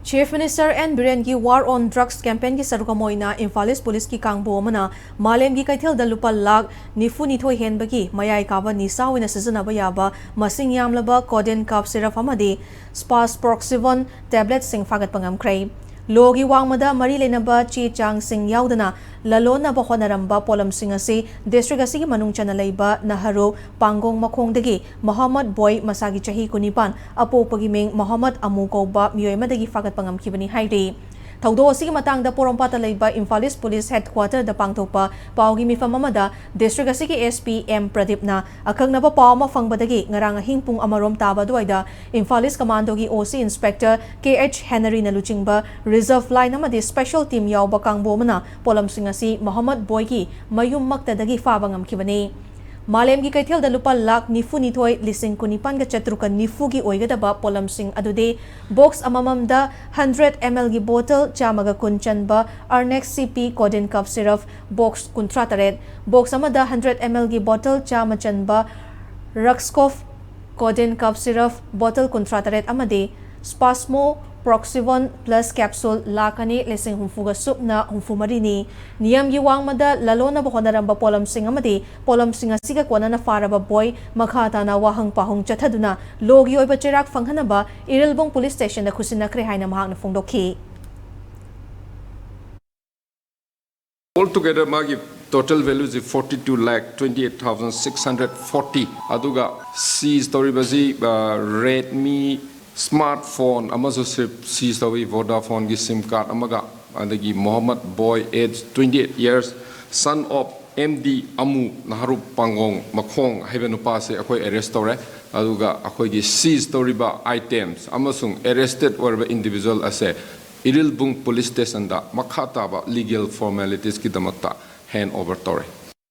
Chief Minister N. Biren ki War on Drugs campaign ki sarukamoina Infalis Police ki kangbo mana malem gi kaithel da lupa lak nifu nithoi henbagi mayai kaba nisawina sijanaba yaba masing yamlaba codeine cough syrup amadi sparproxivon tablet sing fagat pangamkrai logi wangmada mari lenaba chi chang sing yaudana lalona ba honaramba polam sing ase district asigi manung chana leiba naharu pangong makhongdagi Muhammad Boy masagi chahi kunipan apopagi meng Muhammad Amu kauba miyoimadagi fagat pangamkibani hairi Taudo asigi matangda porompata leiba Infalis Police Headquarter da pangtokpa paugi mifam amada district asigi SP M Pradip na akhagnaba paw ma fangbadagi ngarang hingpung amarom taba duaida Infalis Commando gi OC Inspector KH Henry na luchingba Reserve Line amadi Special Team yawba kangbo mana polam singasi Muhammad Boy ki mayum maktadagi fabangam kibani Malem gi kaithel da lupa lak nifu nithoi lising kunipan ga chatruka nifu gi oigadaba polam sing adude box amamam da 100 ml gi bottle chamaga kunchanba Arnex CP codeine cough syrup box kuntrataret box amada 100 ml gi bottle chamachanba Ruxcoff codeine cough syrup bottle kuntrataret amade Spasmo Proxivon plus capsule lakani lesing humfuga supna humfumarini niyam giwang mada lalona bahonaramba polam sing amadi polam singa siga kwana na faraba boy makhata na wahang pahong chathaduna logi oiba chirak fanghanaba Irilbong police station da khusinakre haina mahang na fongdokhi Altogether magi total value is 42,28,640 aduga C story bazi Redmi smartphone amazo seize tawi Vodafone gi sim card amaga adagi Muhammad Boy age 28 years son of MD Amu Naharu Pangong Makhong haibenu pase akoi arrest tore aduga akoi gi seize toriba items amasung arrested orba individual ase Irilbung police station da makhata ba legal formalities ki damakta hand over tore